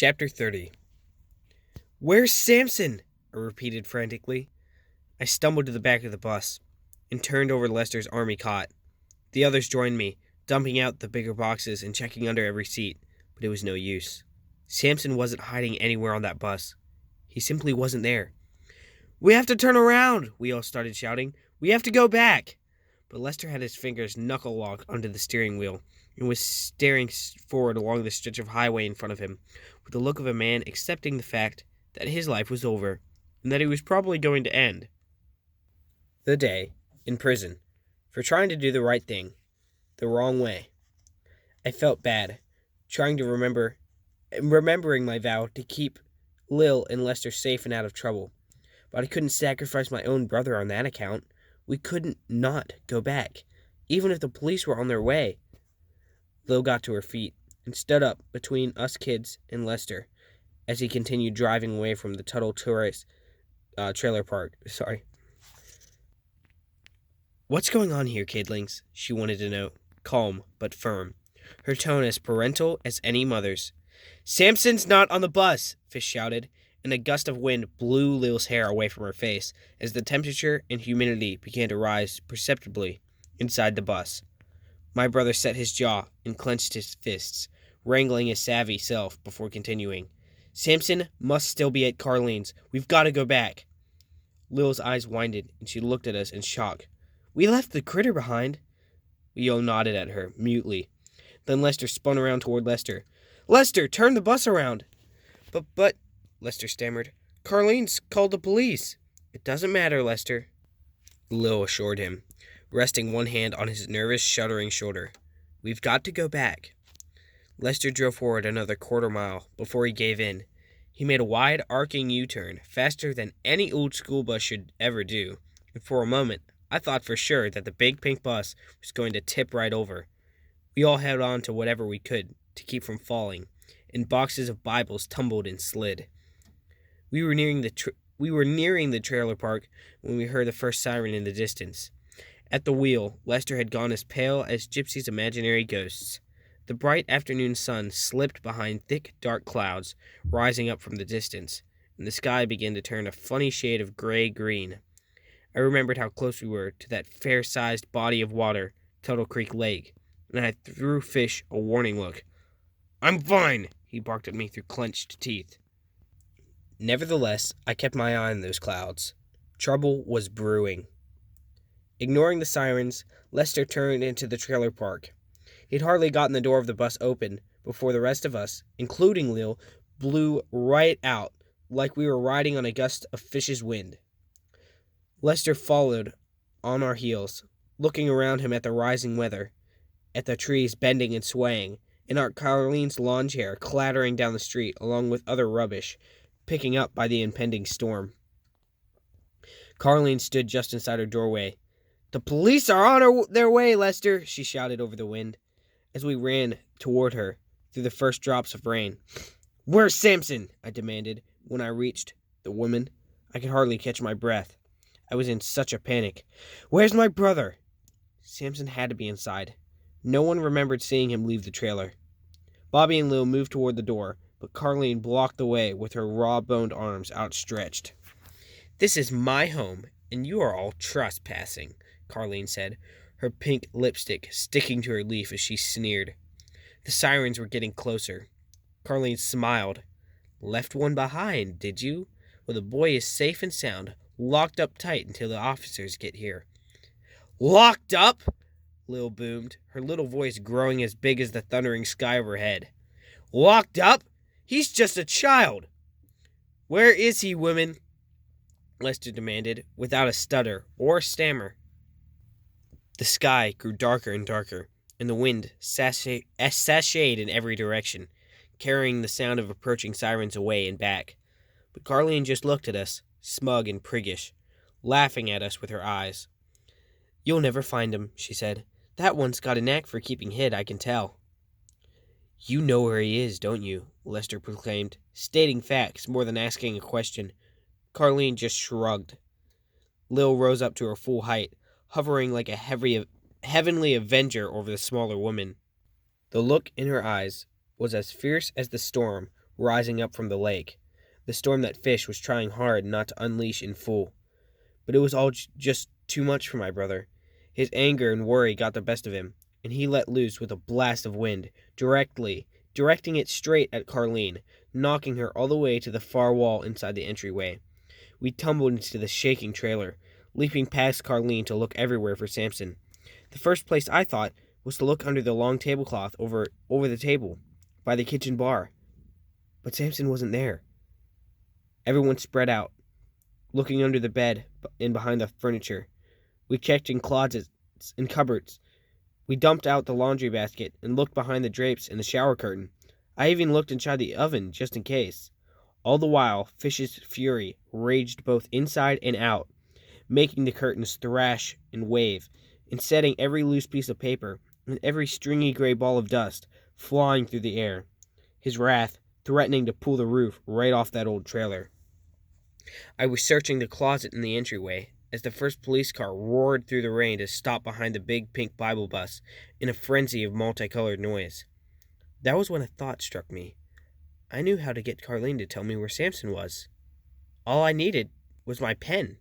Chapter 30. "Where's Samson?" I repeated frantically. I stumbled to the back of the bus and turned over Lester's army cot. The others joined me, dumping out the bigger boxes and checking under every seat, but it was no use. Samson wasn't hiding anywhere on that bus. He simply wasn't there. "We have to turn around!" we all started shouting. "We have to go back!" But Lester had his fingers knuckle-locked onto the steering wheel and was staring forward along the stretch of highway in front of him, with the look of a man accepting the fact that his life was over and that it was probably going to end. The day in prison for trying to do the right thing the wrong way. I felt bad, remembering my vow to keep Lil and Lester safe and out of trouble. But I couldn't sacrifice my own brother on that account. We couldn't not go back, even if the police were on their way. Lil got to her feet and stood up between us kids and Lester as he continued driving away from the Tuttle Tourist trailer park. "What's going on here, kidlings?" she wanted to know, calm but firm, her tone as parental as any mother's. "Samson's not on the bus!" Fish shouted, and a gust of wind blew Lil's hair away from her face as the temperature and humidity began to rise perceptibly inside the bus. My brother set his jaw and clenched his fists, wrangling his savvy self before continuing. "Samson must still be at Carlene's. We've got to go back." Lil's eyes widened, and she looked at us in shock. "We left the critter behind." We all nodded at her, mutely. Then Lester spun around toward Lester. "Lester, turn the bus around!" But, Lester stammered. "Carlene's called the police." "It doesn't matter, Lester," Lil assured him, resting one hand on his nervous, shuddering shoulder. "We've got to go back." Lester drove forward another quarter-mile before he gave in. He made a wide, arcing U-turn, faster than any old school bus should ever do, and for a moment I thought for sure that the big pink bus was going to tip right over. We all held on to whatever we could to keep from falling, and boxes of Bibles tumbled and slid. We were nearing the trailer park when we heard the first siren in the distance. At the wheel, Lester had gone as pale as Gypsy's imaginary ghosts. The bright afternoon sun slipped behind thick, dark clouds rising up from the distance, and the sky began to turn a funny shade of gray-green. I remembered how close we were to that fair-sized body of water, Tuttle Creek Lake, and I threw Fish a warning look. "I'm fine," he barked at me through clenched teeth. Nevertheless, I kept my eye on those clouds. Trouble was brewing. Ignoring the sirens, Lester turned into the trailer park. He'd hardly gotten the door of the bus open before the rest of us, including Lil, blew right out like we were riding on a gust of Fish's wind. Lester followed on our heels, looking around him at the rising weather, at the trees bending and swaying, and Aunt Carlene's lawn chair clattering down the street along with other rubbish, picking up by the impending storm. Carlene stood just inside her doorway. "The police are on their way, Lester," she shouted over the wind, as we ran toward her through the first drops of rain. "Where's Samson?" I demanded when I reached the woman. I could hardly catch my breath. I was in such a panic. "Where's my brother?" Samson had to be inside. No one remembered seeing him leave the trailer. Bobby and Lil moved toward the door, but Carlene blocked the way with her raw-boned arms outstretched. "This is my home, and you are all trespassing," Carlene said, her pink lipstick sticking to her leaf as she sneered. The sirens were getting closer. Carlene smiled. "Left one behind, did you? Well, the boy is safe and sound, locked up tight until the officers get here." "Locked up?" Lil boomed, her little voice growing as big as the thundering sky overhead. "Locked up? He's just a child." "Where is he, women?" Lester demanded, without a stutter or stammer. The sky grew darker and darker, and the wind sashayed in every direction, carrying the sound of approaching sirens away and back. But Carlene just looked at us, smug and priggish, laughing at us with her eyes. "You'll never find him," she said. "That one's got a knack for keeping hid, I can tell." "You know where he is, don't you?" Lester proclaimed, stating facts more than asking a question. Carlene just shrugged. Lil rose up to her full height, hovering like a heavenly avenger over the smaller woman. The look in her eyes was as fierce as the storm rising up from the lake. The storm that fish was trying hard not to unleash in full. But it was all just too much for my brother. His anger and worry got the best of him, and he let loose with a blast of wind, directing it straight at Carleen, knocking her all the way to the far wall inside the entryway. We tumbled into the shaking trailer, leaping past Carleen to look everywhere for Samson. The first place I thought was to look under the long tablecloth over the table, by the kitchen bar. But Samson wasn't there. Everyone spread out, looking under the bed and behind the furniture. We checked in closets and cupboards. We dumped out the laundry basket and looked behind the drapes and the shower curtain. I even looked inside the oven just in case. All the while, Fish's fury raged both inside and out, making the curtains thrash and wave, and setting every loose piece of paper and every stringy gray ball of dust flying through the air. His wrath threatening to pull the roof right off that old trailer. I was searching the closet in the entryway as the first police car roared through the rain to stop behind the big pink Bible bus in a frenzy of multicolored noise. That was when a thought struck me. I knew how to get Carleen to tell me where Samson was. All I needed was my pen.